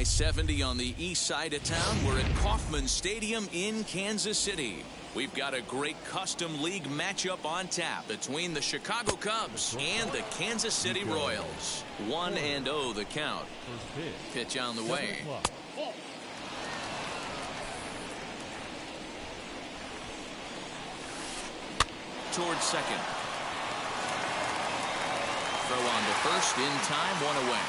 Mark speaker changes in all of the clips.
Speaker 1: I-70 on the east side of town. We're at Kauffman Stadium in Kansas City. We've got a great custom league matchup on tap between the Chicago Cubs and the Kansas City Royals. 1-0 the count. Pitch on the way. Towards second. Throw on to first in time, 1 away.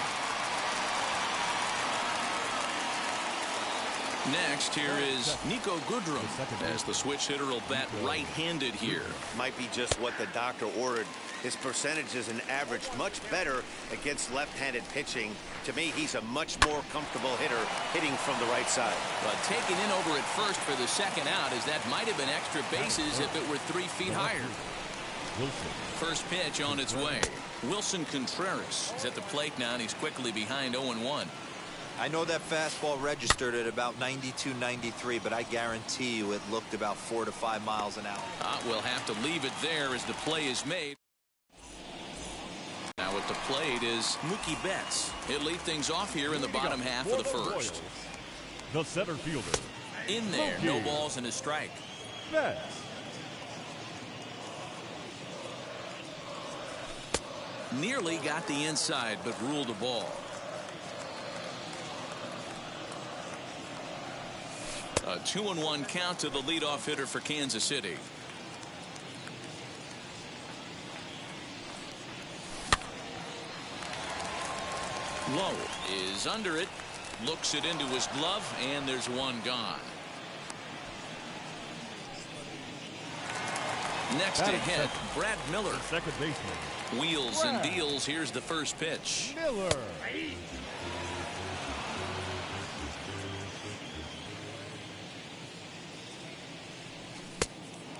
Speaker 1: Next, here is Nico Goodrum, as the switch hitter will bat right-handed here.
Speaker 2: Might be just what the doctor ordered. His percentages and average much better against left-handed pitching. To me, he's a much more comfortable hitter hitting from the right side.
Speaker 1: But taken in over at first for the second out, as that might have been extra bases if it were 3 feet higher. First pitch on its way. Wilson Contreras is at the plate now, and he's quickly behind 0-1.
Speaker 3: I know that fastball registered at about 92, 93, but I guarantee you it looked about 4 to 5 miles an hour.
Speaker 1: We'll have to leave it there as the play is made. Now at the plate is Mookie Betts. He'll lead things off here in the bottom half of the first.
Speaker 4: The center fielder.
Speaker 1: In there, no balls and a strike.
Speaker 4: Betts.
Speaker 1: Nearly got the inside, but ruled a ball. A 2-1 count to the leadoff hitter for Kansas City. Low is under it. Looks it into his glove, and there's one gone. Next to hit, Brad Miller.
Speaker 4: Second baseman.
Speaker 1: Wheels and deals. Here's the first pitch.
Speaker 4: Miller.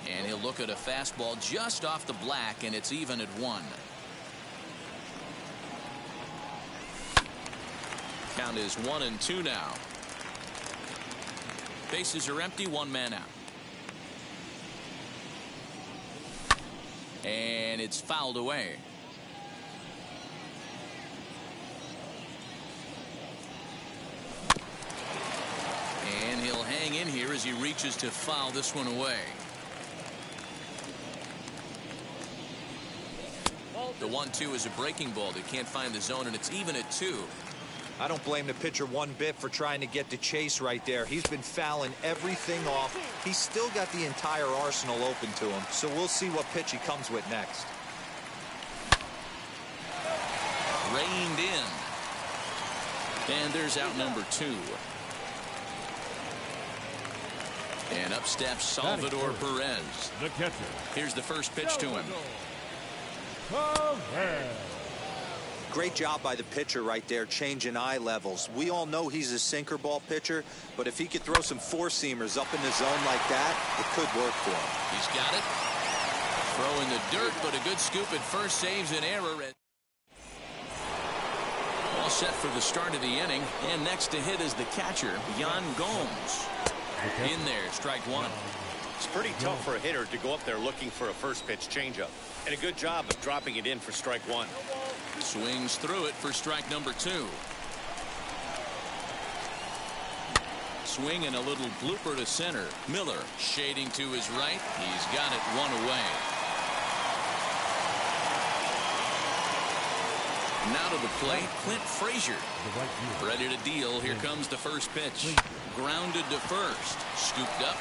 Speaker 1: And he'll look at a fastball just off the black, and it's even at 1. Count is 1-2 now. Bases are empty, 1 man out. And it's fouled away. And he'll hang in here as he reaches to foul this one away. The 1-2 is a breaking ball. They can't find the zone, and it's even at 2.
Speaker 3: I don't blame the pitcher one bit for trying to get the chase right there. He's been fouling everything off. He's still got the entire arsenal open to him, so we'll see what pitch he comes with next.
Speaker 1: Reined in. And there's out number 2. And up steps Salvador Perez.
Speaker 4: The catcher.
Speaker 1: Here's the first pitch to him.
Speaker 3: Great job by the pitcher right there, changing eye levels. We all know he's a sinker ball pitcher, but if he could throw some four-seamers up in the zone like that, it could work for him.
Speaker 1: He's got it. Throw in the dirt, but a good scoop at first saves an error. All set for the start of the inning, and next to hit is the catcher, Yan Gomes. In there, strike 1.
Speaker 2: It's pretty tough for a hitter to go up there looking for a first pitch changeup, and a good job of dropping it in for strike 1.
Speaker 1: Swings through it for strike number 2. Swing and a little blooper to center. Miller shading to his right. He's got it 1 away. Now to the plate, Clint Frazier. Ready to deal. Here comes the first pitch. Grounded to first. Scooped up.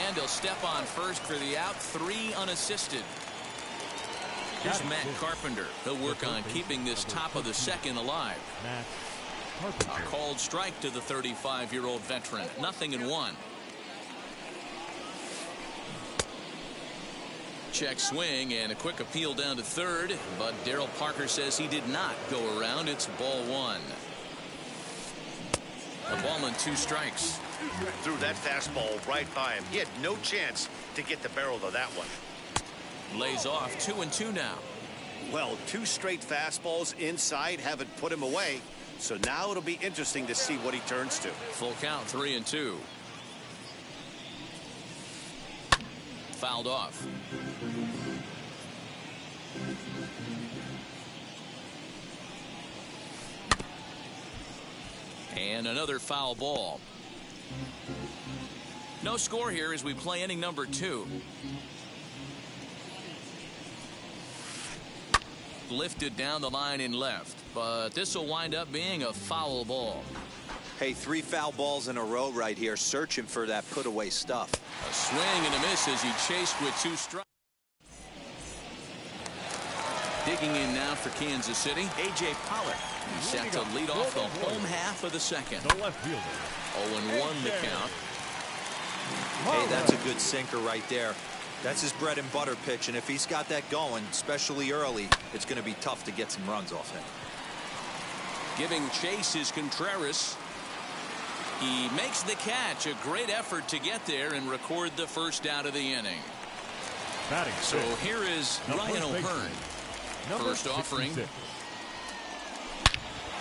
Speaker 1: And he'll step on first for the out. 3 unassisted. Here's Matt Carpenter. He'll work on keeping this top of the second alive. A called strike to the 35-year-old veteran. 0-1. Check swing and a quick appeal down to third, but Darryl Parker says he did not go around. It's ball 1. A ball and 2 strikes.
Speaker 2: Threw that fastball right by him. He had no chance to get the barrel to that one.
Speaker 1: Lays off 2-2 now.
Speaker 2: Well, 2 straight fastballs inside haven't put him away. So now it'll be interesting to see what he turns to.
Speaker 1: Full count, 3-2. Fouled off. And another foul ball. No score here as we play inning number 2. Lifted down the line in left, but this will wind up being a foul ball.
Speaker 3: Hey, 3 foul balls in a row right here, searching for that put away stuff.
Speaker 1: A swing and a miss as he chased with 2 strikes. Digging in now for Kansas City, A.J. Pollock. He's set to lead off the home half of the second.
Speaker 4: The left fielder.
Speaker 1: 0-1 the count.
Speaker 3: Hey, that's a good sinker right there. That's his bread and butter pitch, and if he's got that going, especially early, it's going to be tough to get some runs off him.
Speaker 1: Giving chase is Contreras. He makes the catch. A great effort to get there and record the first out of the inning.
Speaker 4: Batting
Speaker 1: So
Speaker 4: sixth.
Speaker 1: here is
Speaker 4: The
Speaker 1: Ryan
Speaker 4: first baseman.
Speaker 1: O'Hearn.
Speaker 4: Number
Speaker 1: First offering.
Speaker 4: 66.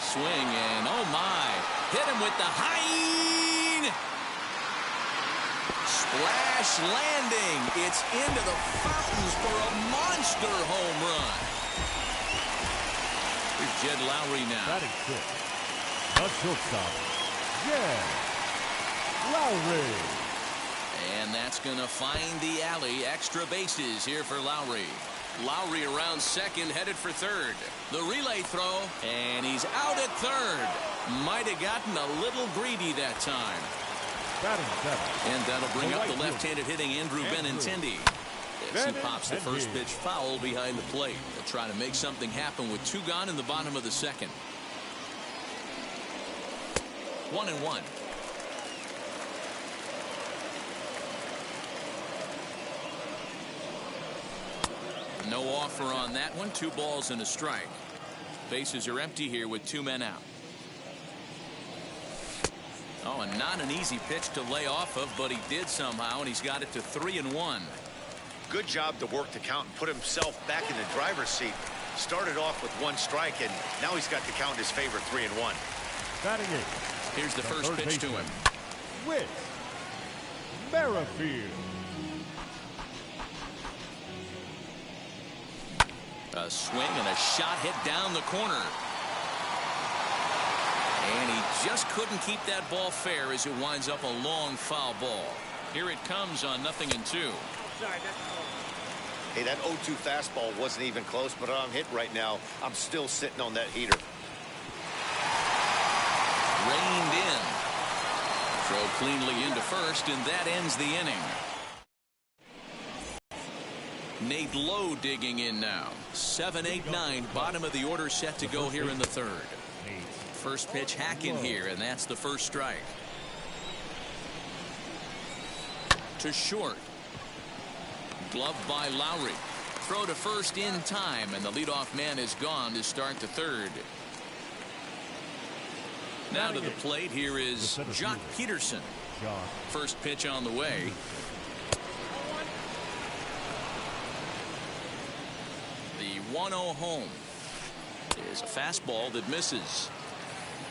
Speaker 1: Swing and oh my. Hit him with the high. Splash landing. It's into the fountains for a monster home run. Here's Jed Lowry now.
Speaker 4: Batting sixth. The shortstop, Jed Lowry.
Speaker 1: And that's going to find the alley. Extra bases here for Lowry. Lowry around second, headed for third. The relay throw, and he's out at third. Might have gotten a little greedy that time.
Speaker 4: Batting seventh.
Speaker 1: And that'll bring
Speaker 4: The
Speaker 1: up
Speaker 4: right
Speaker 1: the left-handed hitting Andrew Benintendi. As he pops the first pitch foul behind the plate. They'll try to make something happen with 2 gone in the bottom of the second. 1-1. No offer on that one. 2 balls and a strike. Bases are empty here with 2 men out. Oh, and not an easy pitch to lay off of, but he did somehow, and he's got it to 3-1.
Speaker 2: Good job to work the count and put himself back in the driver's seat. Started off with 1 strike, and now he's got the count in his favor, 3-1.
Speaker 4: Batting eighth.
Speaker 1: Here's the first
Speaker 4: third
Speaker 1: pitch to
Speaker 4: baseman,
Speaker 1: him.
Speaker 4: Whit Merrifield.
Speaker 1: A swing and a shot hit down the corner. And he just couldn't keep that ball fair as it winds up a long foul ball. Here it comes on 0-2.
Speaker 2: Hey, that 0-2 fastball wasn't even close, but I'm hit right now. I'm still sitting on that heater.
Speaker 1: Reined in. Throw cleanly into first, and that ends the inning. Nate Lowe digging in now. 7-8-9, bottom of the order set to go here in the third. First pitch hacking here, and that's the first strike. To short. Gloved by Lowry. Throw to first in time, and the leadoff man is gone to start the third. Now to the plate, here is Jock Peterson. First pitch on the way. The 1-0 home is a fastball that misses.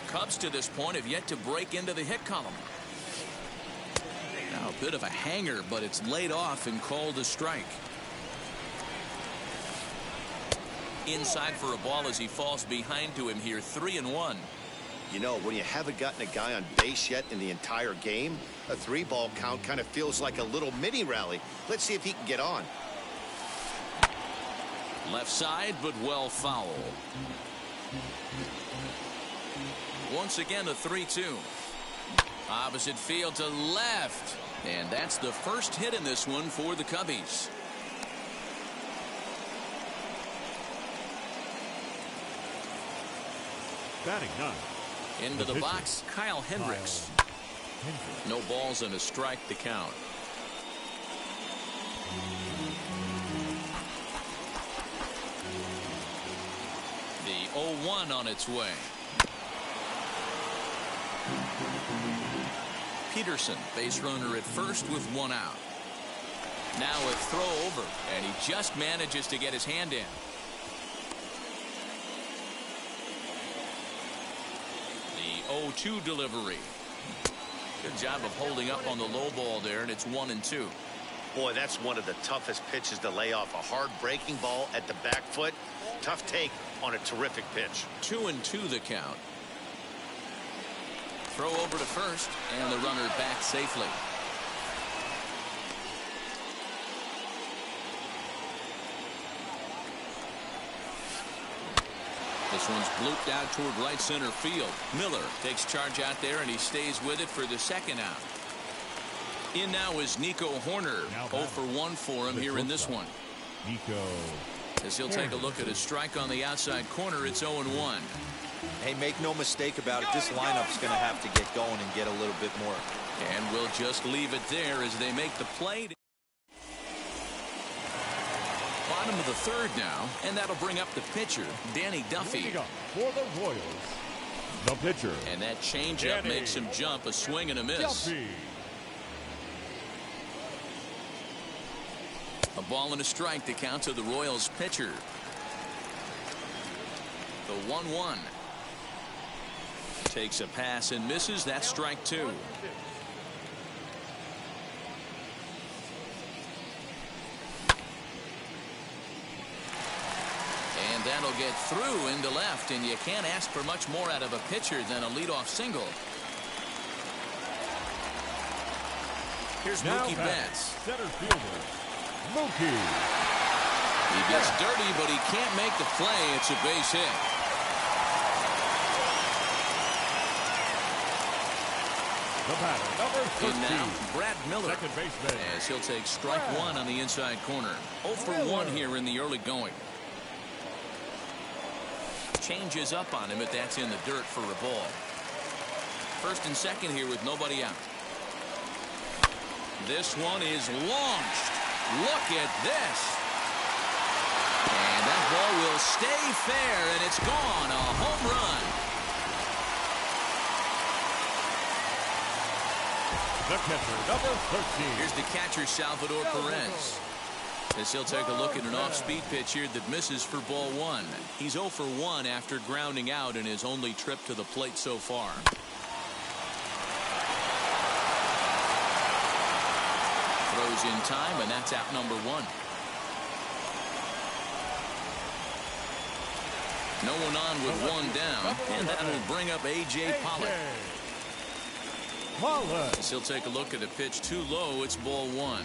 Speaker 1: Cubs to this point have yet to break into the hit column. Now a bit of a hanger, but it's laid off and called a strike. Inside for a ball as he falls behind to him here. 3-1.
Speaker 2: You know, when you haven't gotten a guy on base yet in the entire game, a 3-ball count kind of feels like a little mini rally. Let's see if he can get on.
Speaker 1: Left side, but well foul. Once again, a 3-2. Opposite field to left. And that's the first hit in this one for the Cubbies.
Speaker 4: Batting ninth.
Speaker 1: Into the box, Kyle Hendricks. No balls and a strike to count. The 0-1 on its way. Peterson, base runner at first with 1 out. Now a throw over, and he just manages to get his hand in. The 0-2 delivery. Good job of holding up on the low ball there, and it's 1-2.
Speaker 2: Boy, that's one of the toughest pitches to lay off. A hard breaking ball at the back foot. Tough take on a terrific pitch.
Speaker 1: 2-2 the count. throw over to first, and the runner back safely. This one's blooped out toward right center field. Miller takes charge out there, and he stays with it for the second out. In now is Nico Horner. 0 for 1 for him here in this one.
Speaker 4: Nico.
Speaker 1: As he'll take a look at a strike on the outside corner, it's 0-1.
Speaker 3: Hey, make no mistake about it. This lineup's going to have to get going and get a little bit more.
Speaker 1: And we'll just leave it there as they make the play. Bottom of the third now, and that'll bring up the pitcher, Danny Duffy.
Speaker 4: For the Royals, the pitcher.
Speaker 1: And that changeup makes him jump, a swing and a miss.
Speaker 4: Duffy.
Speaker 1: A ball and a strike to count to the Royals pitcher. The 1-1. Takes a pass and misses. That's strike 2. And that'll get through into left, and you can't ask for much more out of a pitcher than a leadoff single. Here's Mookie Betts.
Speaker 4: Center fielder, Mookie.
Speaker 1: He gets dirty, but he can't make the play. It's a base hit.
Speaker 4: The batter, number 13.
Speaker 1: In now, Brad Miller.
Speaker 4: Second baseman.
Speaker 1: As he'll take strike 1 on the inside corner. 0 for 1 here in the early going. Changes up on him if that's in the dirt for a ball. First and second here with nobody out. This one is launched. Look at this. And that ball will stay fair, and it's gone. A home run.
Speaker 4: The catcher, number 13.
Speaker 1: Here's the catcher, Salvador Perez. As he'll take a look at an off-speed pitch here that misses for ball 1. He's 0 for 1 after grounding out in his only trip to the plate so far. Throws in time, and that's out number 1. No one on with 1 down, and that will bring up A.J. Pollock. As he'll take a look at a pitch too low, it's ball 1.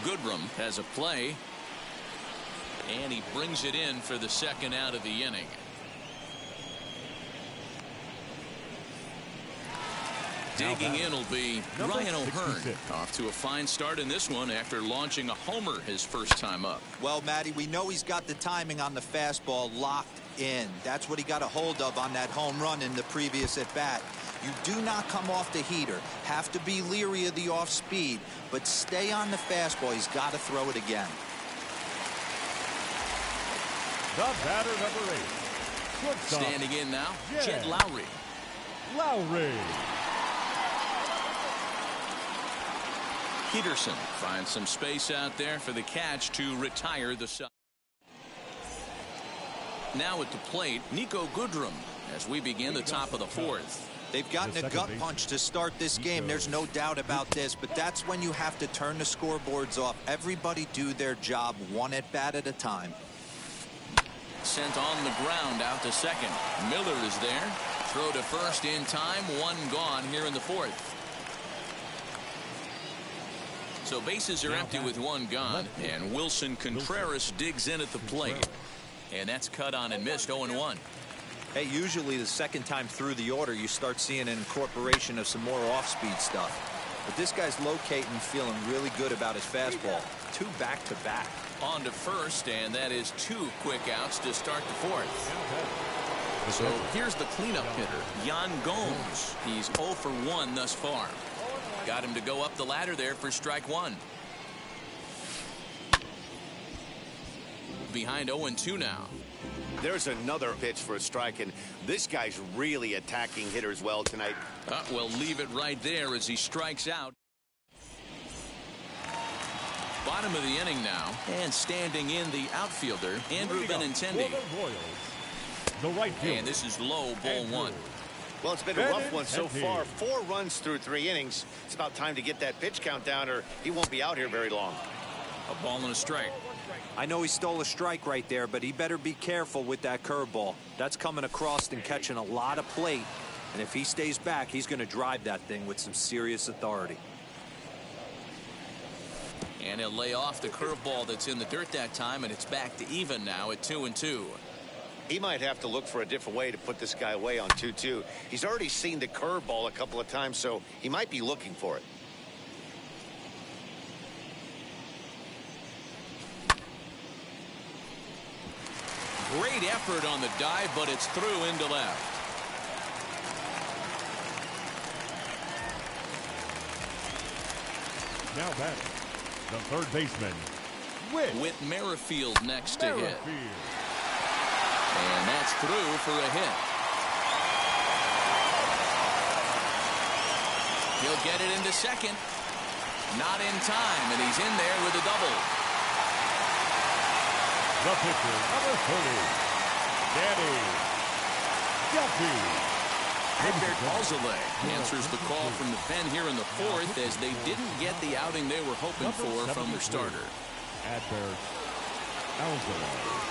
Speaker 1: Goodrum has a play, and he brings it in for the second out of the inning. Digging in will be Ryan O'Hearn. Off to a fine start in this one after launching a homer his first time up.
Speaker 3: Well, Matty, we know he's got the timing on the fastball locked in. That's what he got a hold of on that home run in the previous at-bat. You do not come off the heater. Have to be leery of the off speed, but stay on the fastball. He's got to throw it again.
Speaker 4: The batter, number 8.
Speaker 1: Standing in now, Jed Lowry. Peterson finds some space out there for the catch to retire the side. Now at the plate, Nico Goodrum as we begin the top of the 4th.
Speaker 3: They've gotten a gut punch to start this game. There's no doubt about this, but that's when you have to turn the scoreboards off. Everybody do their job one at bat at a time.
Speaker 1: Sent on the ground out to second. Miller is there. Throw to first in time. 1 gone here in the 4th. So bases are empty with 1 gone, and Wilson Contreras digs in at the plate. And that's cut on and missed. 0-1.
Speaker 3: Hey, usually the second time through the order you start seeing an incorporation of some more off-speed stuff. But this guy's locating, feeling really good about his fastball. 2 back-to-back.
Speaker 1: On to first, and that is 2 quick outs to start the 4th. So here's the cleanup hitter, Yan Gomes. He's 0 for 1 thus far. Got him to go up the ladder there for strike 1. Behind 0-2 now.
Speaker 2: There's another pitch for a strike, and this guy's really attacking hitters well tonight.
Speaker 1: We'll leave it right there as he strikes out. Bottom of the inning now, and standing in the outfielder, Andrew Benintendi.
Speaker 4: The right fielder.
Speaker 1: And this is low, ball 1.
Speaker 2: Well, it's been a rough one so far. 4 runs through 3 innings. It's about time to get that pitch count down, or he won't be out here very long.
Speaker 1: A ball and a strike.
Speaker 3: I know he stole a strike right there, but he better be careful with that curveball. That's coming across and catching a lot of plate. And if he stays back, he's going to drive that thing with some serious authority.
Speaker 1: And he'll lay off the curveball that's in the dirt that time, and it's back to even now at 2-2.
Speaker 2: He might have to look for a different way to put this guy away on 2-2. He's already seen the curveball a couple of times, so he might be looking for it.
Speaker 1: Great effort on the dive, but it's through into left.
Speaker 4: Now batting, the third baseman,
Speaker 1: Whit Merrifield next to hit. And that's through for a hit. He'll get it into second. Not in time, and he's in there with a double.
Speaker 4: the pitcher, number 30, Danny Duffy.
Speaker 1: Adbert Alzolay answers the call from the pen here in the fourth as they didn't get the outing they were hoping for from their starter.
Speaker 4: Adbert Alzolay.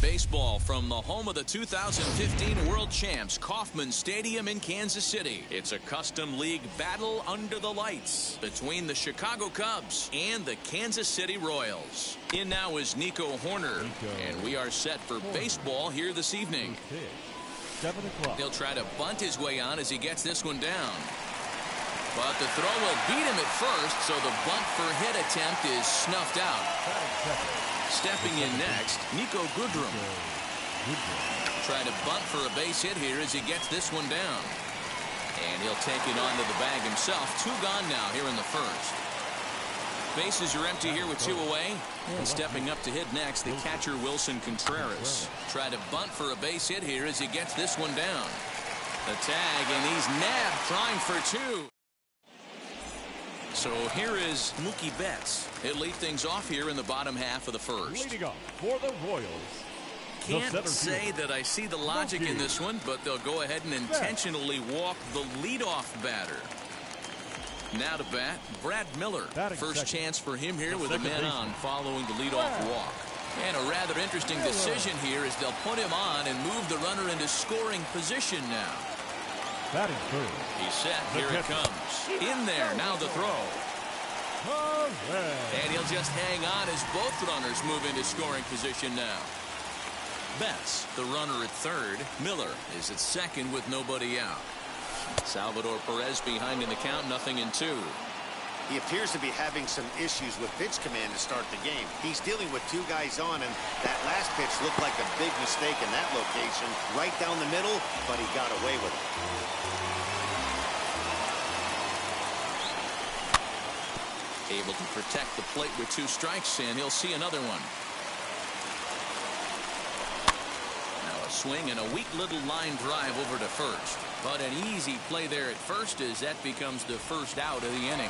Speaker 1: Baseball from the home of the 2015 World Champs, Kauffman Stadium in Kansas City. It's a custom league battle under the lights between the Chicago Cubs and the Kansas City Royals. In now is Nico Horner, and we are set for baseball here this evening.
Speaker 4: 7 o'clock.
Speaker 1: He'll try to bunt his way on as he gets this one down. But the throw will beat him at first, so the bunt for hit attempt is snuffed out. Stepping in next, Nico Goodrum. Try to bunt for a base hit here as he gets this one down. And he'll take it onto the bag himself. 2 gone now here in the first. Bases are empty here with 2 away. And stepping up to hit next, the catcher Wilson Contreras. Try to bunt for a base hit here as he gets this one down. The tag, and he's nabbed trying for 2. So here is Mookie Betts. He'll lead things off here in the bottom half of the first.
Speaker 4: Leading off for the Royals.
Speaker 1: Can't say that I see the logic in this one, but they'll go ahead and intentionally walk the leadoff batter. Now to bat, Brad Miller. First chance for him here with a man on following the leadoff walk. And a rather interesting decision here is they'll put him on and move the runner into scoring position now.
Speaker 4: Batting third.
Speaker 1: He's set. Here it comes. In there. Now the throw. And he'll just hang on as both runners move into scoring position now. Betts, the runner at third. Miller is at second with nobody out. Salvador Perez behind in the count, 0-2.
Speaker 2: He appears to be having some issues with pitch command to start the game. He's dealing with 2 guys on, and that last pitch looked like a big mistake in that location. Right down the middle, but he got away with it.
Speaker 1: Able to protect the plate with 2 strikes, and he'll see another one. Now a swing and a weak little line drive over to first. But an easy play there at first as that becomes the first out of the inning.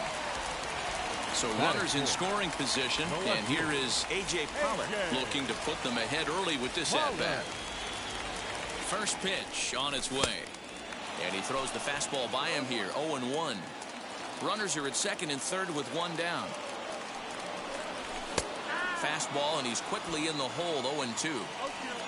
Speaker 1: So runners in scoring position, and here is A.J. Pollock looking to put them ahead early with this at-bat. First pitch on its way. And he throws the fastball by him here, 0-1. Runners are at second and third with 1 down. Fastball, and he's quickly in the hole, 0-2.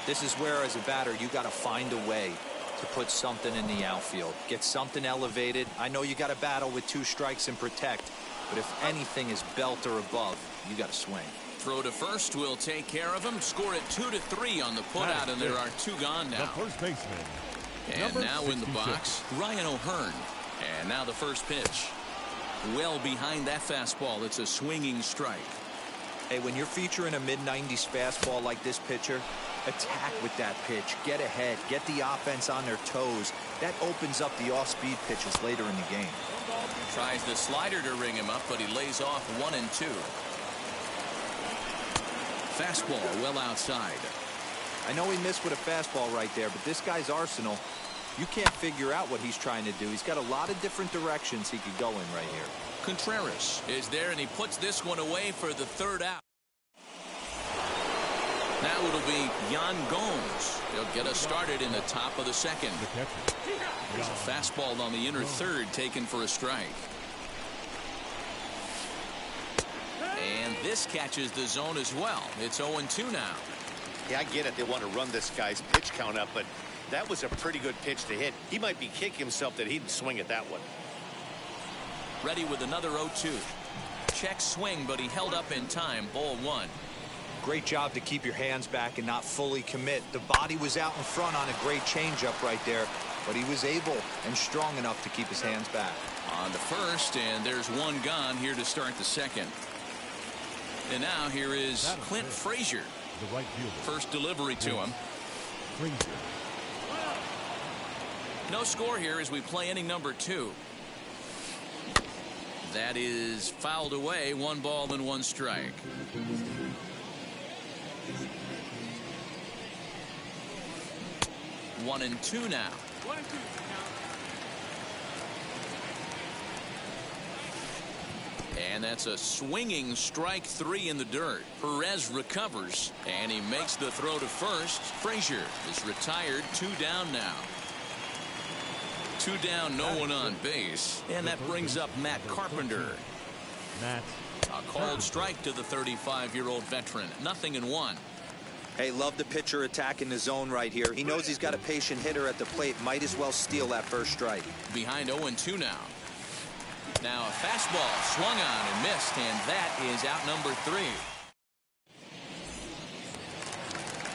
Speaker 3: This is where, as a batter, you got to find a way. to put something in the outfield. Get something elevated. I know you got to battle with 2 strikes and protect, but if anything is belt or above, you got to swing.
Speaker 1: Throw to first will take care of him. Score it 2-3 on the putout, and there are 2 gone now.
Speaker 4: The first baseman.
Speaker 1: And now in the box, Ryan O'Hearn. And now the first pitch. Well behind that fastball. It's a swinging strike.
Speaker 3: Hey, when you're featuring a mid-90s fastball like this pitcher, attack with that pitch. Get ahead. Get the offense on their toes. That opens up the off-speed pitches later in the game.
Speaker 1: Tries the slider to ring him up, but he lays off 1-2. Fastball well outside.
Speaker 3: I know he missed with a fastball right there, but this guy's arsenal, you can't figure out what he's trying to do. He's got a lot of different directions he could go in right here.
Speaker 1: Contreras is there, and he puts this one away for the 3rd out. Now it'll be Yan Gomes. He'll get us started in the top of the 2nd. There's a fastball on the inner 3rd taken for a strike. And this catches the zone as well. It's 0-2 now.
Speaker 2: Yeah, I get it. They want to run this guy's pitch count up, but that was a pretty good pitch to hit. He might be kicking himself that he didn't swing at that one.
Speaker 1: Ready with another 0-2. Check swing, but he held up in time. Ball 1.
Speaker 3: Great job to keep your hands back and not fully commit. The body was out in front on a great changeup right there, but he was able and strong enough to keep his hands back.
Speaker 1: On to first, and there's 1 gone here to start the 2nd. And now here is Clint Frazier.
Speaker 4: The right fielder.
Speaker 1: First delivery to him.
Speaker 4: Frazier.
Speaker 1: No score here as we play inning number 2. That is fouled away. 1 ball and 1 strike. One and 2 now. 1-2. And that's a swinging strike 3 in the dirt. Perez recovers, and he makes the throw to first. Frazier is retired. 2 down now. 2 down, no one on base. And that brings up Matt Carpenter. A called strike to the 35-year-old veteran. 0-1.
Speaker 3: Hey, love the pitcher attacking the zone right here. He knows he's got a patient hitter at the plate. Might as well steal that first strike.
Speaker 1: Behind 0-2 now. Now a fastball swung on and missed, and that is out number 3.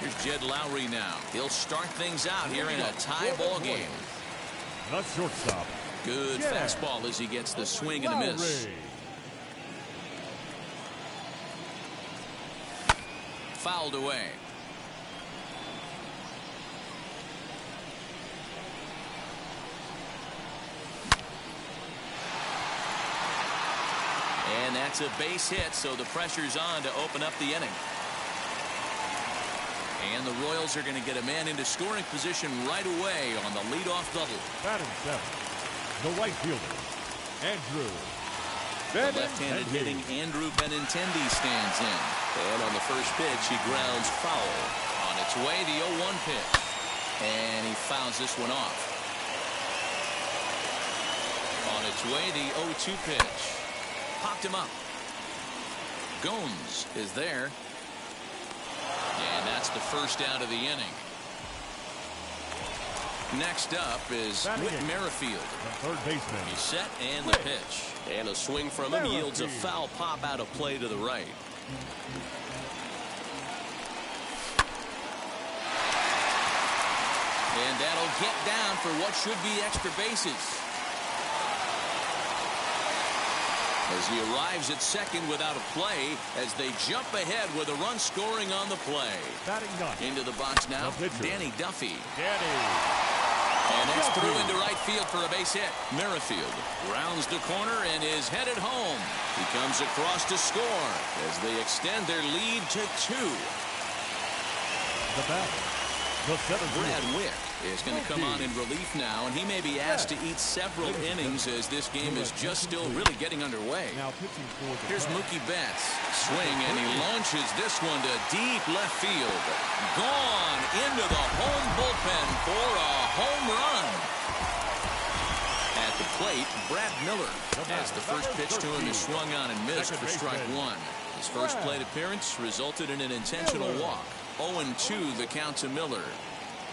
Speaker 1: Here's Jed Lowry now. He'll start things out here in a tie ball game.
Speaker 4: Not shortstop.
Speaker 1: Good fastball as he gets the swing and a miss. Fouled away. And that's a base hit, so the pressure's on to open up the inning. And the Royals are going to get a man into scoring position right away on the leadoff double.
Speaker 4: Batting 7th, the right fielder, Andrew
Speaker 1: The left-handed hitting Andrew Benintendi stands in. And on the first pitch, he grounds foul. On its way, the 0-1 pitch. And he fouls this one off. On its way, the 0-2 pitch. Popped him up. Gomes is there. And that's the first out of the inning. Next up is Whit Merrifield.
Speaker 4: third baseman.
Speaker 1: He's set and the pitch. And a swing from him yields a foul pop out of play to the right. And that'll get down for what should be extra bases. As he arrives at second without a play, as they jump ahead with a run scoring on the play. Into the box now, Danny Duffy. And that's through into right field for a base hit. Merrifield rounds the corner and is headed home. He comes across to score as they extend their lead to 2.
Speaker 4: The batter, the
Speaker 1: Brad Witt is going to come on in relief now, and he may be asked to eat several innings as this game is just still really getting underway. Here's Mookie Betts. Swing, and he launches this one to deep left field. Gone into the home bullpen for a home run. At the plate, Brad Miller, as the first pitch to him is swung on and missed for strike 1. His first plate appearance resulted in an intentional walk. 0-2 the count to Miller.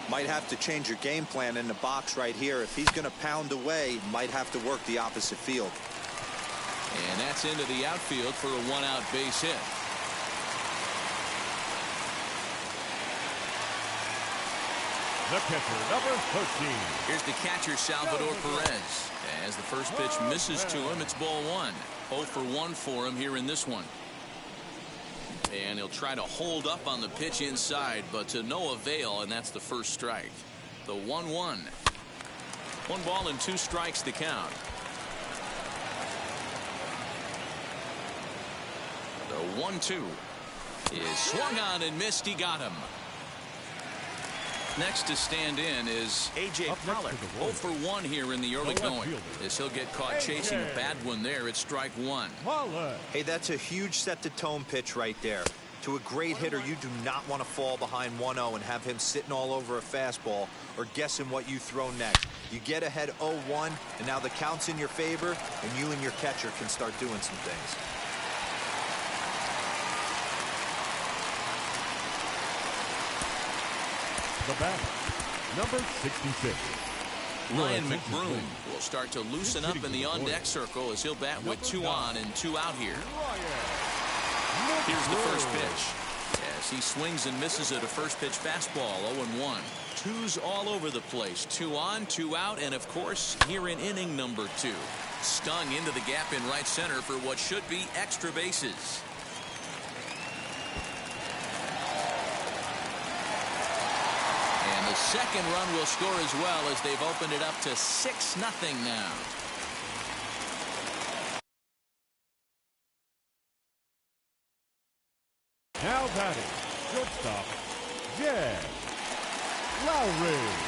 Speaker 3: Might have to change your game plan in the box right here. If he's going to pound away, might have to work the opposite field.
Speaker 1: And that's into the outfield for a one-out base hit.
Speaker 4: The catcher, number 13.
Speaker 1: Here's the catcher, Salvador Perez. As the first pitch misses to him, it's ball one. 0 for 1 for him here in this one. And he'll try to hold up on the pitch inside, but to no avail, and that's the first strike. The 1-1. 1 ball and 2 strikes to count. The 1-2 is swung on and missed. He got him. Next to stand in is A.J. Pollard. 0 for 1 here in the early going. As he'll get caught chasing a bad one there, it's strike 1.
Speaker 3: Hey, that's a huge set-the-tone pitch right there. To a great hitter, you do not want to fall behind 1-0 and have him sitting all over a fastball or guessing what you throw next. You get ahead 0-1, and now the count's in your favor, and you and your catcher can start doing some things.
Speaker 4: The batter, number 66.
Speaker 1: Ryan McBroom will start to loosen up in the on-deck circle as he'll bat with 2 on and 2 out here. Here's the first pitch. As he swings and misses at a first pitch fastball, 0-1. 2s all over the place. 2 on, 2 out, and of course, here in inning number 2. Stung into the gap in right center for what should be extra bases. The second run will score as well as they've opened it up to 6-0 now.
Speaker 4: Now batting, shortstop, Jed Lowry.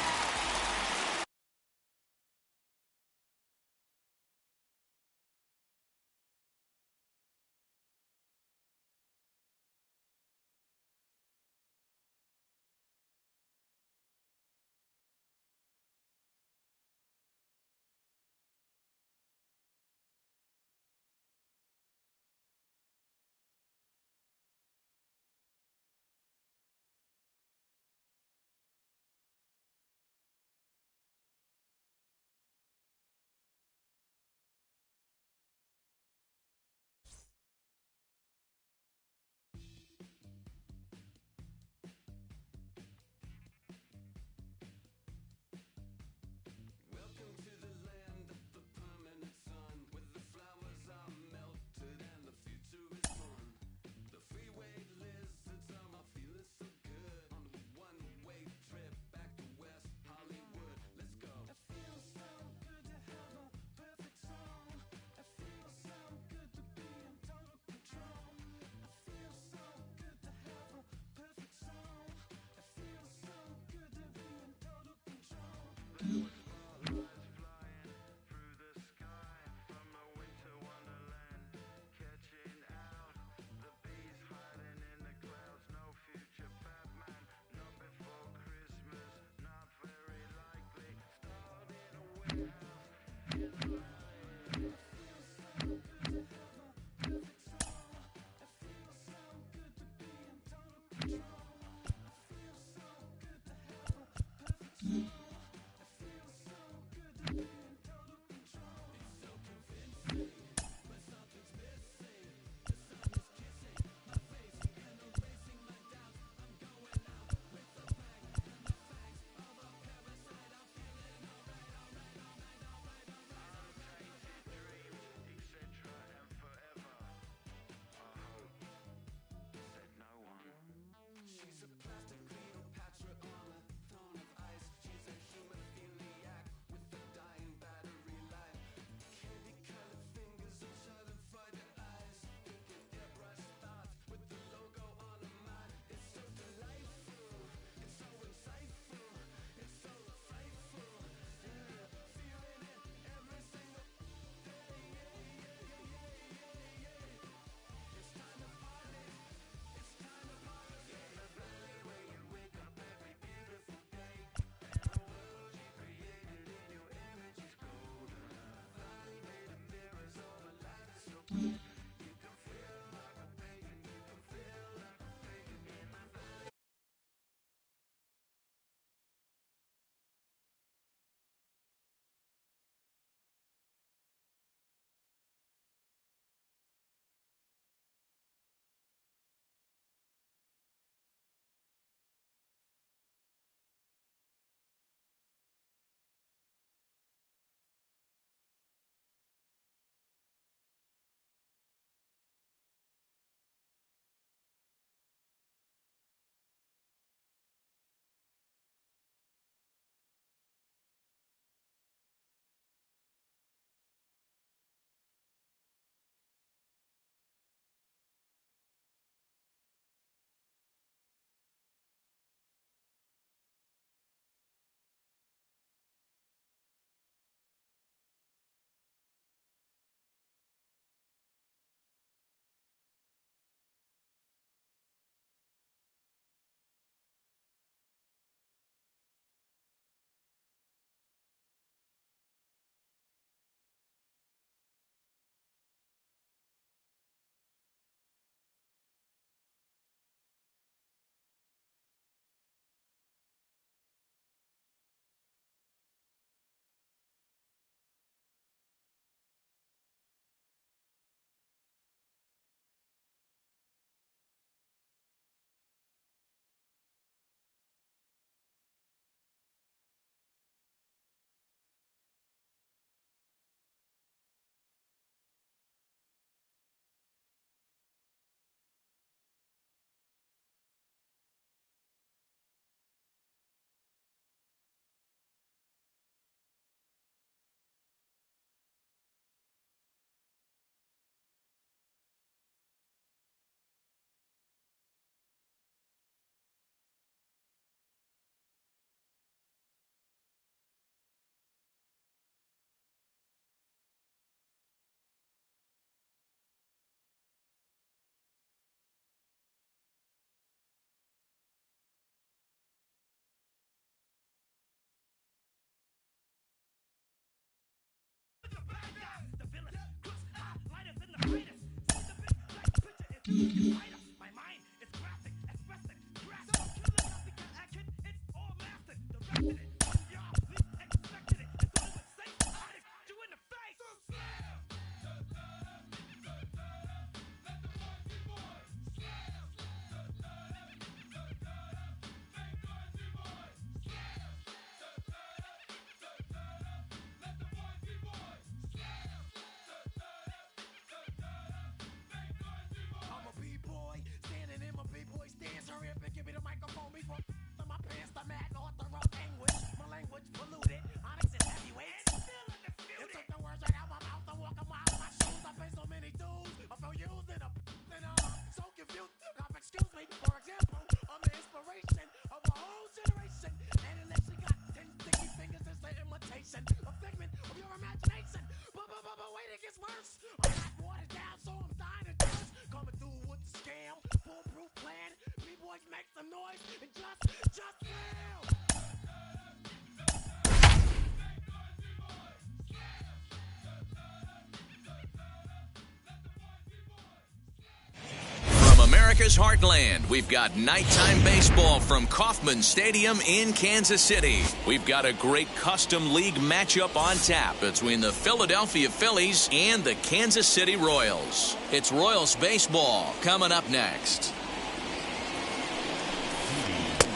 Speaker 1: America's heartland, we've got nighttime baseball from Kauffman Stadium in Kansas City. We've got a great custom league matchup on tap between the Philadelphia Phillies and the Kansas City Royals. It's Royals baseball coming up next.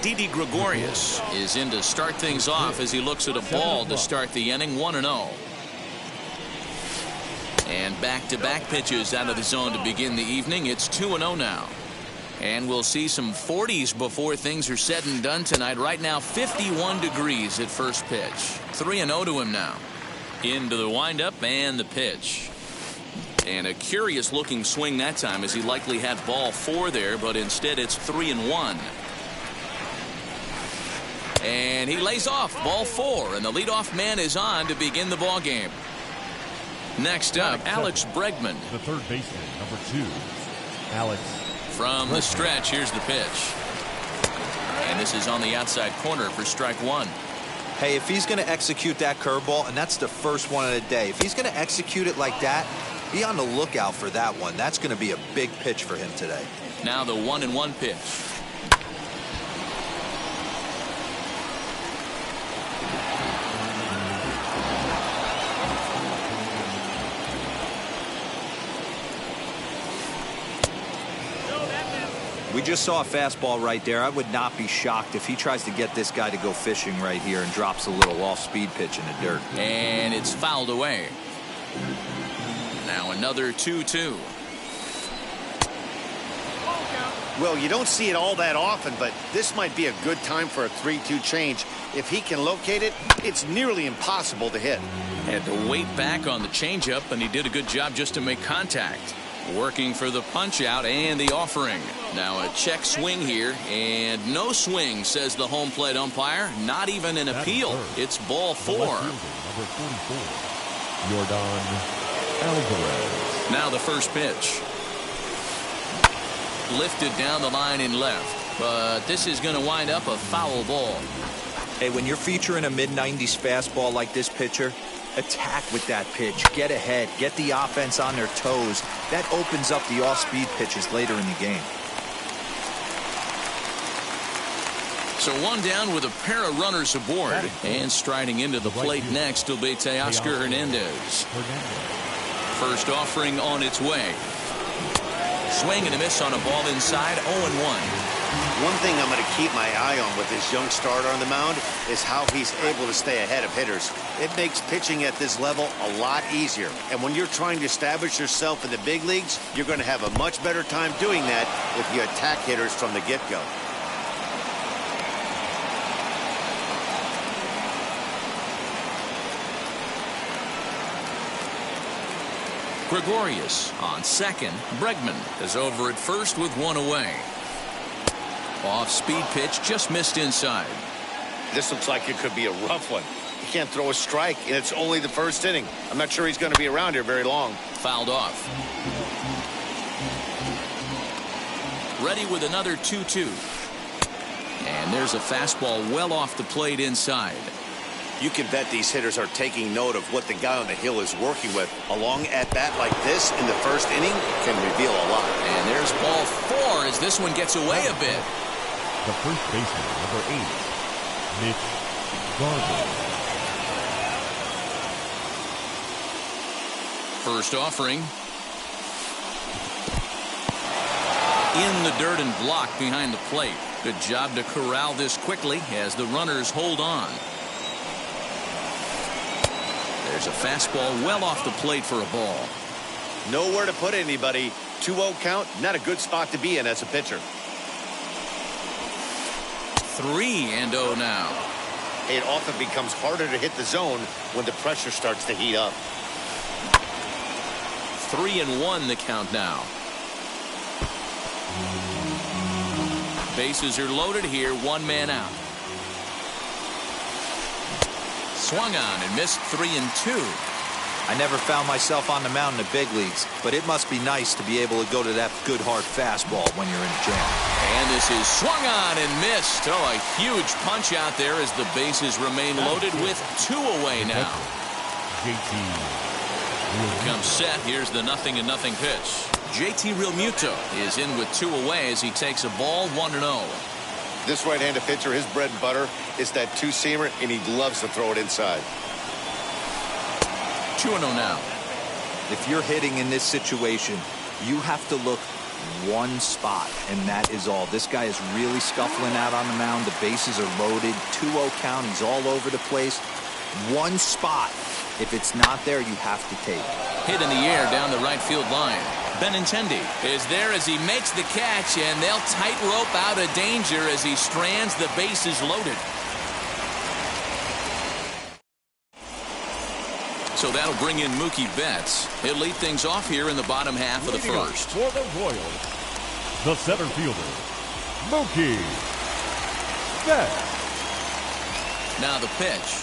Speaker 1: Didi Gregorius is in to start things off as he looks at a ball to start the inning, 1-0. And back-to-back pitches out of the zone to begin the evening. It's 2-0 now. And we'll see some 40s before things are said and done tonight. Right now, 51 degrees at first pitch. 3-0 to him now. Into the windup and the pitch. And a curious-looking swing that time, as he likely had ball 4 there, but instead it's 3-1. And he lays off ball 4, and the leadoff man is on to begin the ball game. Next up, Alex Bregman.
Speaker 4: The third baseman, number 2, Alex.
Speaker 1: From the stretch, here's the pitch. And this is on the outside corner for strike 1.
Speaker 3: Hey, if he's going to execute that curveball, and that's the first one of the day, if he's going to execute it like that, be on the lookout for that one. That's going to be a big pitch for him today.
Speaker 1: Now the 1-1 pitch.
Speaker 3: We just saw a fastball right there. I would not be shocked if he tries to get this guy to go fishing right here and drops a little off-speed pitch in the dirt.
Speaker 1: And it's fouled away. Now another 2-2.
Speaker 2: Well, you don't see it all that often, but this might be a good time for a 3-2 change. If he can locate it, it's nearly impossible to hit.
Speaker 1: Had to wait back on the changeup, and he did a good job just to make contact. Working for the punch out and the offering. Now a check swing here, and no swing, says the home plate umpire. Not even an appeal. It's ball 4.
Speaker 4: Number 44, Yordan Alvarez.
Speaker 1: Now the first pitch. Lifted down the line in left, but this is going to wind up a foul ball.
Speaker 3: Hey, when you're featuring a mid-90s fastball like this pitcher, attack with that pitch. Get ahead. Get the offense on their toes. That opens up the off-speed pitches later in the game.
Speaker 1: So one down with a pair of runners aboard. And striding into the plate next will be Teoscar Hernandez. First offering on its way. Swing and a miss on a ball inside, 0-1.
Speaker 2: One thing I'm going to keep my eye on with this young starter on the mound is how he's able to stay ahead of hitters. It makes pitching at this level a lot easier. And when you're trying to establish yourself in the big leagues, you're going to have a much better time doing that if you attack hitters from the get-go.
Speaker 1: Gregorius on second. Bregman is over at first with 1 away. Off-speed pitch just missed inside.
Speaker 2: This looks like it could be a rough one. He can't throw a strike, and it's only the first inning. I'm not sure he's going to be around here very long.
Speaker 1: Fouled off. Ready with another 2-2. And there's a fastball well off the plate inside.
Speaker 2: You can bet these hitters are taking note of what the guy on the hill is working with. A long at-bat like this in the first inning can reveal a lot.
Speaker 1: And there's ball 4 as this one gets away a bit.
Speaker 4: The first baseman, number 8, Mitch Garver.
Speaker 1: First offering. In the dirt and blocked behind the plate. Good job to corral this quickly as the runners hold on. There's a fastball well off the plate for a ball.
Speaker 2: Nowhere to put anybody. 2-0 count, not a good spot to be in as a pitcher.
Speaker 1: 3-0 now.
Speaker 2: It often becomes harder to hit the zone when the pressure starts to heat up.
Speaker 1: 3-1 the count now. Bases are loaded here, 1 man out. Swung on and missed 3-2.
Speaker 3: I never found myself on the mound in the big leagues, but it must be nice to be able to go to that good hard fastball when you're in a jam.
Speaker 1: And this is swung on and missed. Oh, a huge punch out there as the bases remain loaded with 2 away now. Comes set. Here's the 0-0 pitch. JT Realmuto is in with 2 away as he takes a ball 1-0.
Speaker 2: This right-handed pitcher, his bread and butter is that 2-seamer, and he loves to throw it inside.
Speaker 1: 2-0 now.
Speaker 3: If you're hitting in this situation, you have to look one spot, and that is all. This guy is really scuffling out on the mound. The bases are loaded. 2-0 count. He's all over the place. One spot. If it's not there, you have to take it.
Speaker 1: Hit in the air down the right field line. Benintendi is there as he makes the catch, and they'll tightrope out of danger as he strands the bases loaded. So that'll bring in Mookie Betts. He'll lead things off here in the bottom half of the first.
Speaker 4: For the Royals, the center fielder, Mookie Betts.
Speaker 1: Now the pitch.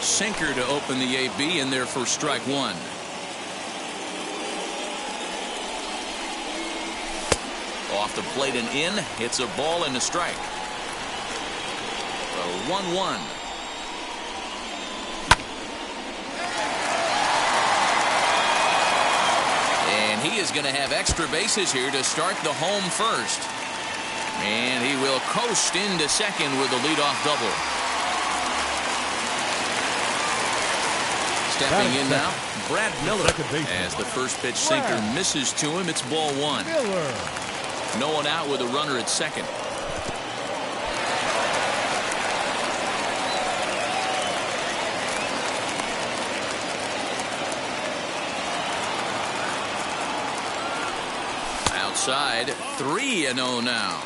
Speaker 1: Sinker to open the AB in there for strike 1. Off the plate and in. It's a ball and a strike. A 1-1. And he is going to have extra bases here to start the home first. And he will coast into second with a leadoff double. Stepping in now, Brad Miller. As the first pitch sinker misses to him, it's ball 1. No one out with a runner at second. Outside, 3-0 now.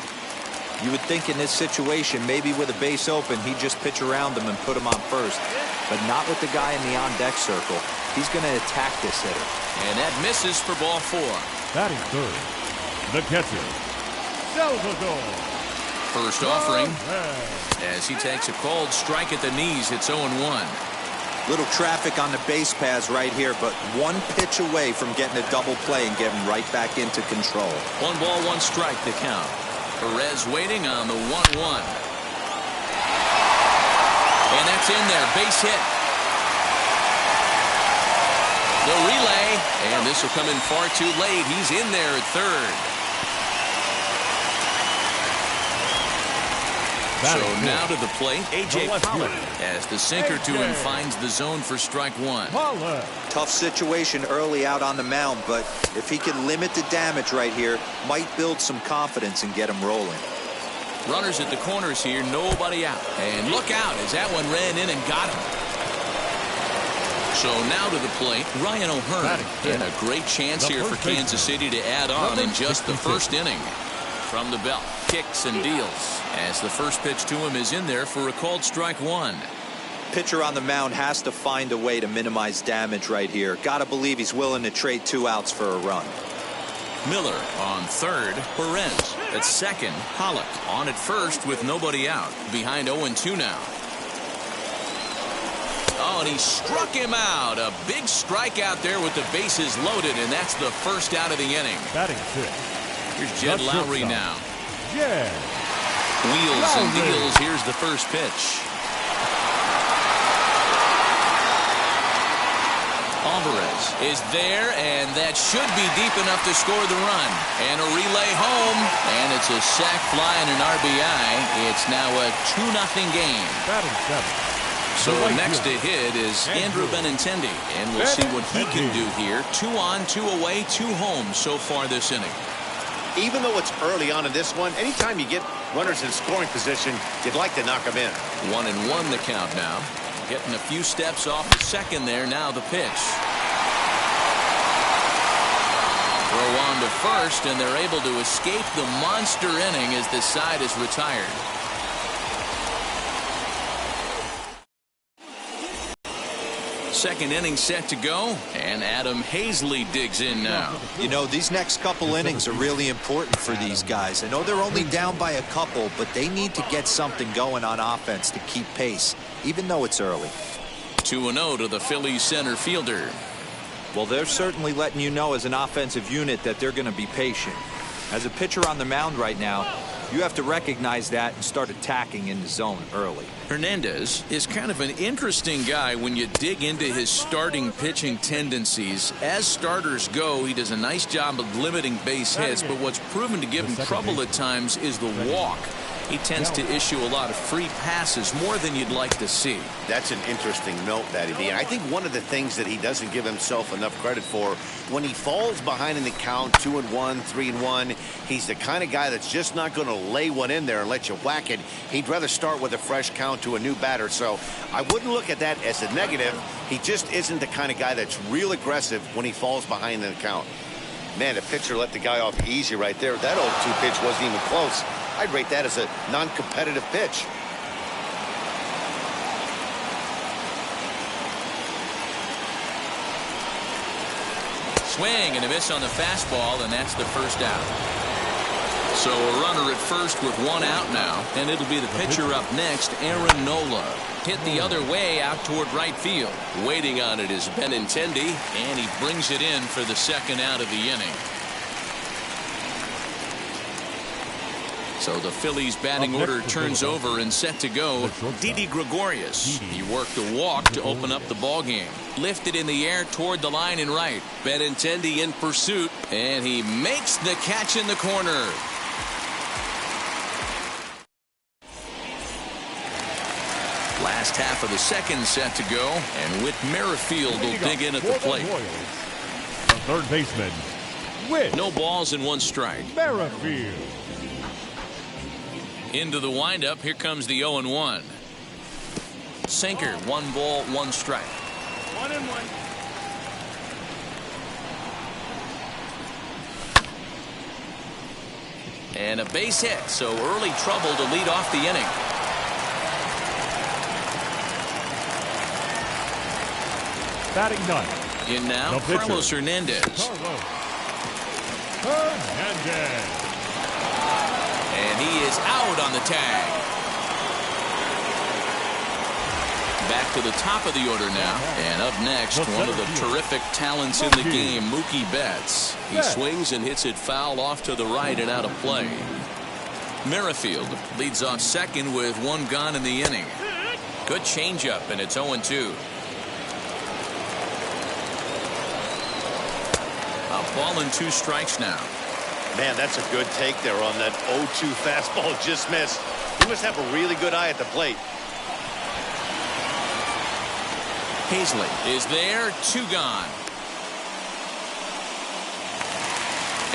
Speaker 3: You would think in this situation, maybe with a base open, he'd just pitch around him and put him on first. But not with the guy in the on-deck circle. He's going to attack this hitter.
Speaker 1: And that misses for ball 4.
Speaker 4: Batting third, the catcher, Salvador.
Speaker 1: First offering. As he takes a cold strike at the knees, it's 0-1.
Speaker 3: Little traffic on the base paths right here, but one pitch away from getting a double play and getting right back into control.
Speaker 1: 1 ball, 1 strike to count. Perez waiting on the 1-1. And that's in there. Base hit. The relay. And this will come in far too late. He's in there at third. So now to the plate, A.J. Pollard, as the sinker to him finds the zone for strike 1.
Speaker 3: Tough situation early out on the mound, but if he can limit the damage right here, might build some confidence and get him rolling.
Speaker 1: Runners at the corners here, nobody out. And look out as that one ran in and got him. So now to the plate, Ryan O'Hearn. And a great chance here for Kansas City to add on in just the first inning. From the belt, kicks and deals. As the first pitch to him is in there for a called strike 1.
Speaker 3: Pitcher on the mound has to find a way to minimize damage right here. Gotta believe he's willing to trade 2 outs for a run.
Speaker 1: Miller on third. Perez at second. Pollock on at first with nobody out. Behind 0-2 now. Oh, and he struck him out. A big strikeout there with the bases loaded, and that's the first out of the inning.
Speaker 4: Batting 6.
Speaker 1: Here's Jed Lowry now.
Speaker 4: Jed.
Speaker 1: Wheels and deals. Here's the first pitch. Alvarez is there, and that should be deep enough to score the run. And a relay home, and it's a sac fly and an RBI. It's now a 2-0 game.
Speaker 4: Batting seventh.
Speaker 1: So next to hit is Andrew Benintendi, and we'll see what he can do here. 2 on, 2 away, 2 home so far this inning.
Speaker 2: Even though it's early on in this one, anytime you get runners in scoring position, you'd like to knock them in.
Speaker 1: 1-1 the count now. Getting a few steps off the second there. Now the pitch. Throw on to first, and they're able to escape the monster inning as the side is retired. Second inning set to go, and Adam Hazley digs in now.
Speaker 3: You know, these next couple innings are really important for these guys. I know they're only down by a couple, but they need to get something going on offense to keep pace, even though it's early.
Speaker 1: 2-0 to the Phillies center fielder.
Speaker 3: Well, they're certainly letting you know as an offensive unit that they're going to be patient. As a pitcher on the mound right now, you have to recognize that and start attacking in the zone early.
Speaker 1: Hernandez is kind of an interesting guy when you dig into his starting pitching tendencies. As starters go, he does a nice job of limiting base hits, but what's proven to give him trouble at times is the walk. He tends to issue a lot of free passes, more than you'd like to see.
Speaker 2: That's an interesting note, Matty B. And I think one of the things that he doesn't give himself enough credit for, when he falls behind in the count, 2-1, 3-1, he's the kind of guy that's just not going to lay one in there and let you whack it. He'd rather start with a fresh count to a new batter. So I wouldn't look at that as a negative. He just isn't the kind of guy that's real aggressive when he falls behind in the count. Man, the pitcher let the guy off easy right there. That 0-2 pitch wasn't even close. I'd rate that as a non-competitive pitch.
Speaker 1: Swing and a miss on the fastball, and that's the first out. So a runner at first with 1 out now, and it'll be the pitcher up next, Aaron Nola. Hit the other way out toward right field. Waiting on it is Benintendi, and he brings it in for the second out of the inning. So the Phillies batting order turns over and set to go. Didi Gregorius. He worked a walk to open up the ball game. Lifted in the air toward the line and right. Benintendi in pursuit, and he makes the catch in the corner. Last half of the second set to go, and Whit Merrifield will dig in at the plate.
Speaker 4: The third baseman, Whit.
Speaker 1: No balls and 1 strike.
Speaker 4: Merrifield.
Speaker 1: Into the windup. Here comes the 0-1. Sinker. 1 ball, 1 strike.
Speaker 5: 1-1.
Speaker 1: And a base hit. So early trouble to lead off the inning.
Speaker 4: Batting 9.
Speaker 1: In now, Carlos Hernandez.
Speaker 4: Hernandez.
Speaker 1: And he is out on the tag. Back to the top of the order now. And up next, one of the terrific talents in the game, Mookie Betts. He swings and hits it foul off to the right and out of play. Merrifield leads off second with 1 gone in the inning. Good changeup, and it's 0-2. A ball and 2 strikes now.
Speaker 2: Man, that's a good take there on that 0-2 fastball just missed. He must have a really good eye at the plate.
Speaker 1: Hazley is there, 2 gone.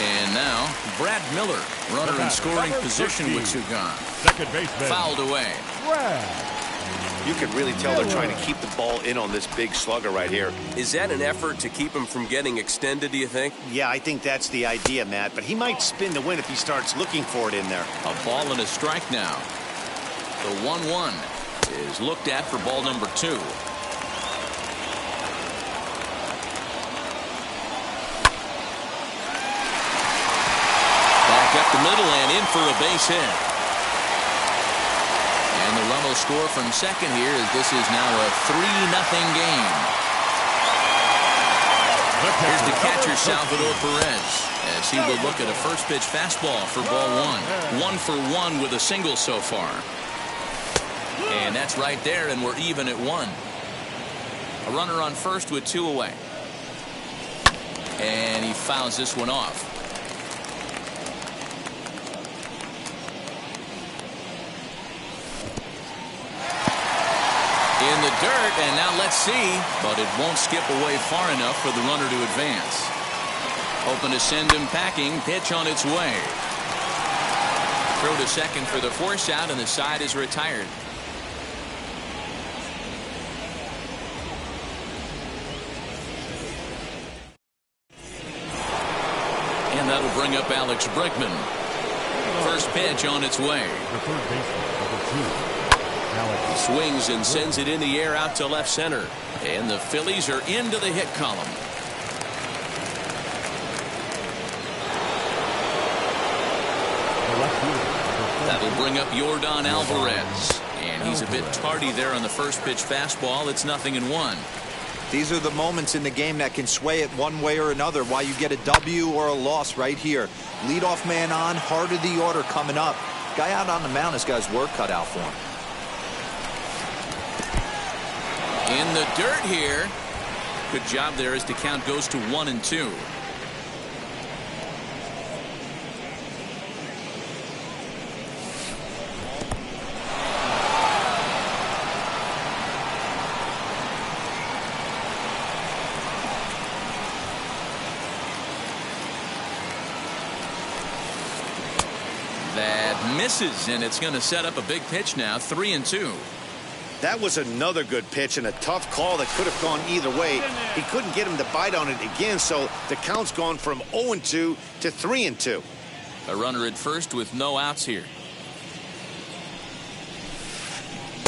Speaker 1: And now Brad Miller, runner in scoring position with 2 gone.
Speaker 4: Second baseman.
Speaker 1: Fouled away.
Speaker 4: Brad.
Speaker 2: You can really tell they're trying to keep the ball in on this big slugger right here.
Speaker 6: Is that an effort to keep him from getting extended, do you think?
Speaker 2: Yeah, I think that's the idea, Matt. But he might spin the win if he starts looking for it in there.
Speaker 1: A ball and a strike now. The 1-1 is looked at for ball number 2. Back up the middle and in for a base hit. And the run will score from second here as this is now a 3-0 game. Here's the catcher, Salvador Perez, as he will look at a first pitch fastball for ball 1. 1 for 1 with a single so far. And that's right there, and we're even at 1. A runner on first with 2 away. And he fouls this one off. In the dirt, and now let's see, but it won't skip away far enough for the runner to advance. Hoping to send him packing. Pitch on its way. Throw to second for the force out, and the side is retired. And that'll bring up Alex Bregman. First pitch on its way.
Speaker 4: The third baseman, number 2, Alex.
Speaker 6: Swings and sends it in the air out to left center.
Speaker 1: And the Phillies are into the hit column.
Speaker 4: The left fielder.
Speaker 1: That'll bring up Yordan Alvarez. And he's a bit tardy there on the first pitch fastball. It's 0-1.
Speaker 3: These are the moments in the game that can sway it one way or another, why you get a W or a loss right here. Leadoff man on, heart of the order coming up. Guy out on the mound has got his work cut out for him.
Speaker 1: In the dirt here. Good job there as the count goes to 1-2. That misses, and it's going to set up a big pitch now. 3-2.
Speaker 2: That was another good pitch and a tough call that could have gone either way. He couldn't get him to bite on it again, so the count's gone from 0-2 to 3-2.
Speaker 1: A runner at first with no outs here.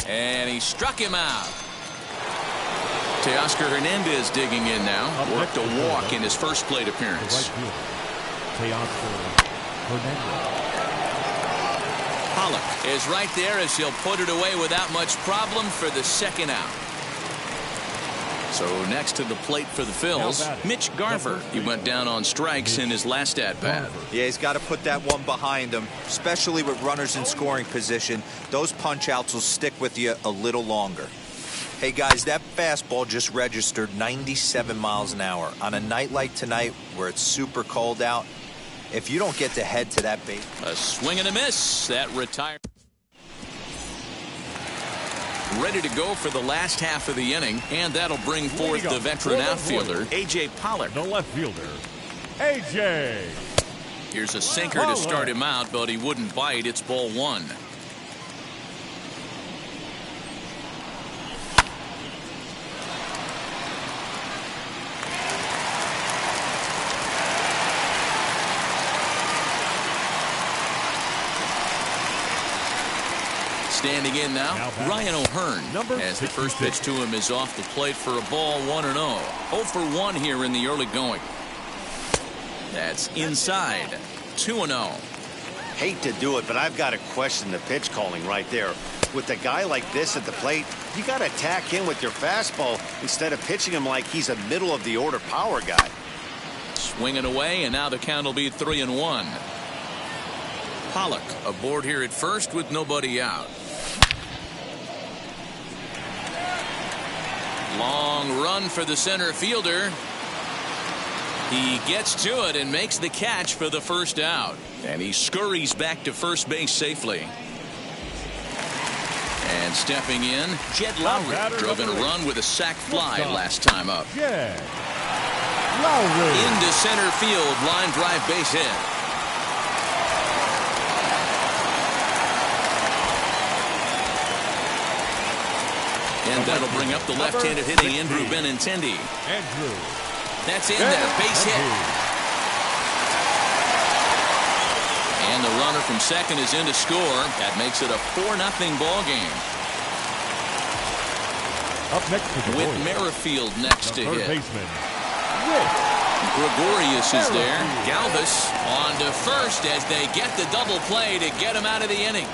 Speaker 1: And he struck him out. Teoscar Hernandez digging in now. Worked a walk in his first plate appearance.
Speaker 4: The right fielder, Teoscar Hernandez.
Speaker 1: Pollock is right there as he'll put it away without much problem for the second out. So next to the plate for the Phils, Mitch Garver. He went down on strikes in his last at-bat.
Speaker 3: Yeah, he's got to put that one behind him, especially with runners in scoring position. Those punch-outs will stick with you a little longer. Hey, guys, that fastball just registered 97 miles an hour. On a night like tonight where it's super cold out, if you don't get to head to that base.
Speaker 1: A swing and a miss. That retired. Ready to go for the last half of the inning, and that'll bring forth the veteran outfielder, A.J. Pollock.
Speaker 4: The left fielder, A.J.
Speaker 1: Here's a sinker to start him out, but he wouldn't bite. It's ball one. Standing in now, Ryan O'Hearn, as the first pitch to him is off the plate for a ball, 1-0. 0 for 1 here in the early going. That's inside, 2-0.
Speaker 2: Hate to do it, but I've got to question the pitch calling right there. With a guy like this at the plate, you got to attack him with your fastball instead of pitching him like he's a middle of the order power guy.
Speaker 1: Swinging away, and now the count will be 3-1. Pollock aboard here at first with nobody out. Long run for the center fielder. He gets to it and makes the catch for the first out. And he scurries back to first base safely. And stepping in, Jed Lowry drove in a run with a sac fly last time up.
Speaker 4: Jed Lowry.
Speaker 1: Into center field, line drive base hit. And that'll bring up the left-handed hitting Andrew Benintendi.
Speaker 4: Andrew.
Speaker 1: That's in there, base hit. And the runner from second is in to score. That makes it a 4-0 ball game.
Speaker 4: Up next to
Speaker 1: With Merrifield next to hit.
Speaker 4: Baseman.
Speaker 1: Gregorius is there. Galvis on to first as they get the double play to get him out of the inning.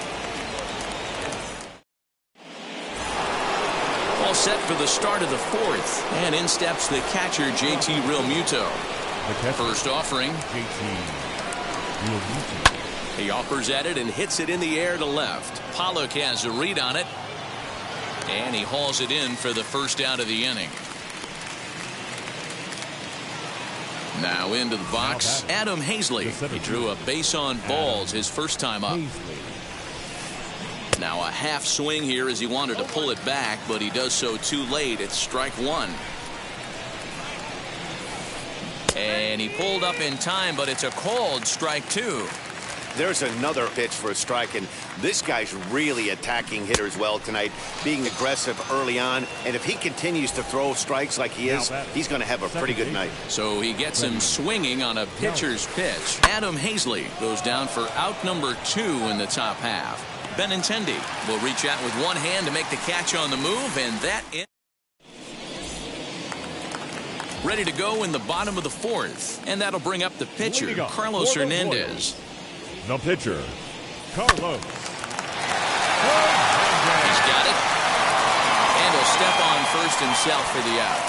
Speaker 1: All set for the start of the fourth. And in steps the catcher, JT Realmuto. First offering.
Speaker 4: JT Realmuto.
Speaker 1: He offers at it and hits it in the air to left. Pollock has a read on it. And he hauls it in for the first out of the inning. Now into the box, Adam Hazley. He drew a base on balls his first time up. Now a half swing here as he wanted to pull it back, but he does so too late. It's strike one. And he pulled up in time, but it's a called strike two.
Speaker 2: There's another pitch for a strike, and this guy's really attacking hitters well tonight, being aggressive early on. And if he continues to throw strikes like he is, he's going to have a pretty good night.
Speaker 1: So he gets him swinging on a pitcher's pitch. Adam Hazley goes down for out number 2 in the top half. Benintendi will reach out with one hand to make the catch on the move, and that is ready to go in the bottom of the 4th. And that'll bring up the pitcher, Carlos Hernandez.
Speaker 4: The pitcher, Carlos.
Speaker 1: He's got it. And he'll step on first himself for the out.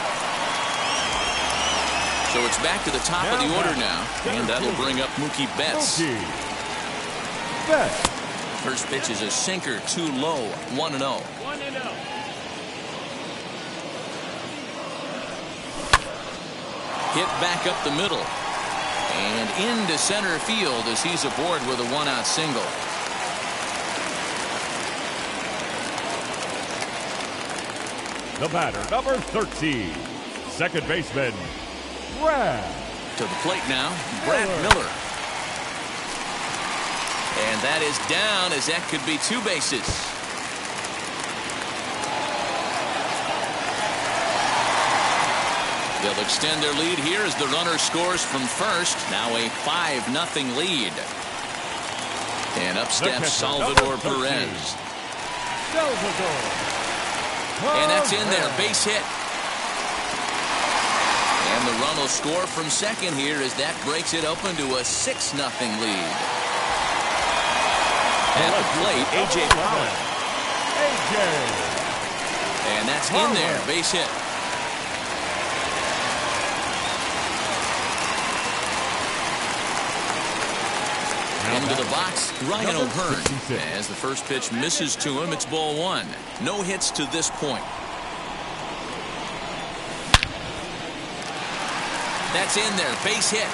Speaker 1: So it's back to the top of the order now. And that'll bring up Mookie Betts. First pitch is a sinker, too low, 1-0. Hit back up the middle. And into center field as he's aboard with a 1-out single.
Speaker 4: The batter, number 13, second baseman, Brad.
Speaker 1: To the plate now, Brad Miller. And that is down, as that could be 2 bases. They'll extend their lead here as the runner scores from first. Now a 5-0 lead. And up steps Salvador Perez. And that's in there, base hit. And the run will score from second here as that breaks it open to a 6-0 lead. At the plate, A.J. Pollock. And that's in there, base hit. Into the box, Ryan O'Hearn. As the first pitch misses to him, it's ball 1. No hits to this point. That's in there, base hit.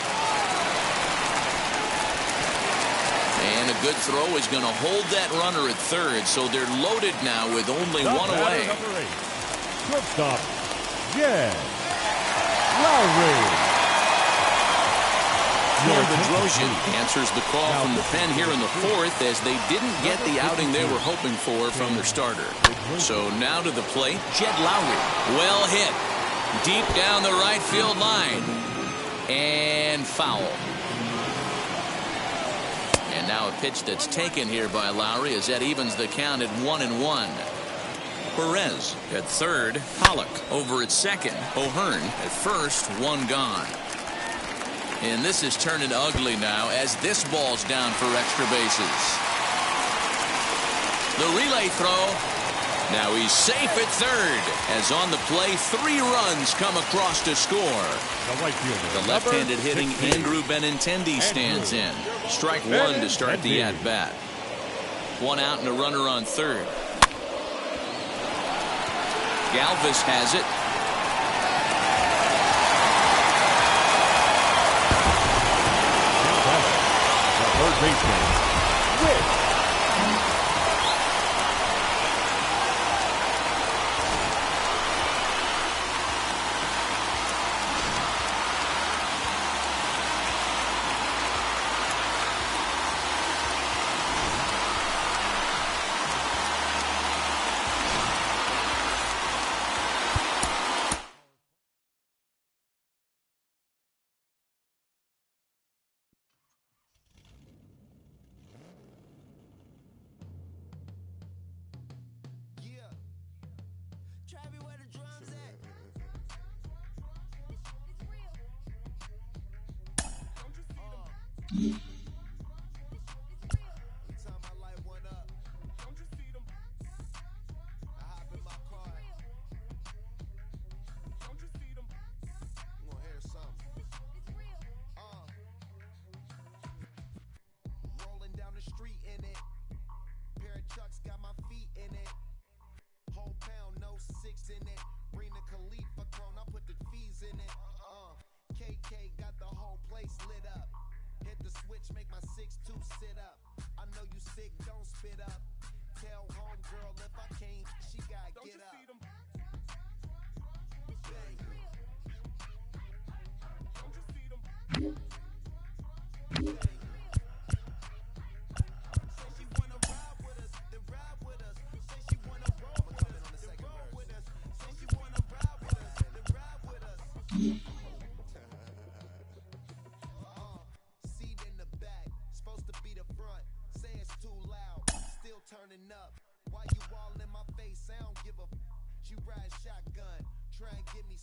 Speaker 1: And a good throw is going to hold that runner at third, so they're loaded now with only one away.
Speaker 4: Shortstop, Jed Lowry.
Speaker 1: Bedrosian answers the call from the pen here in the 4th as they didn't get the outing they were hoping for from their starter. So now to the plate, Jed Lowry. Well hit. Deep down the right field line. And foul. And now a pitch that's taken here by Lowry as that evens the count at 1-1. Perez at third. Pollock over at second. O'Hearn at first. 1 gone. And this is turning ugly now as this ball's down for extra bases. The relay throw. Now he's safe at third as on the play 3 runs come across to score. The left-handed hitting Andrew Benintendi stands in. Strike 1 to start the at-bat. 1 out and a runner on third. Galvis has it.
Speaker 4: Third baseman, Witt.
Speaker 5: In it. Bring the Khalifa chrome, I put the fees in it. KK got the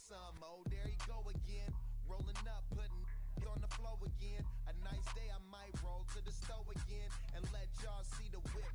Speaker 5: some. Oh, there he go again. Rolling up, putting on the floor again. A nice day, I might roll to the store again and let y'all see the whip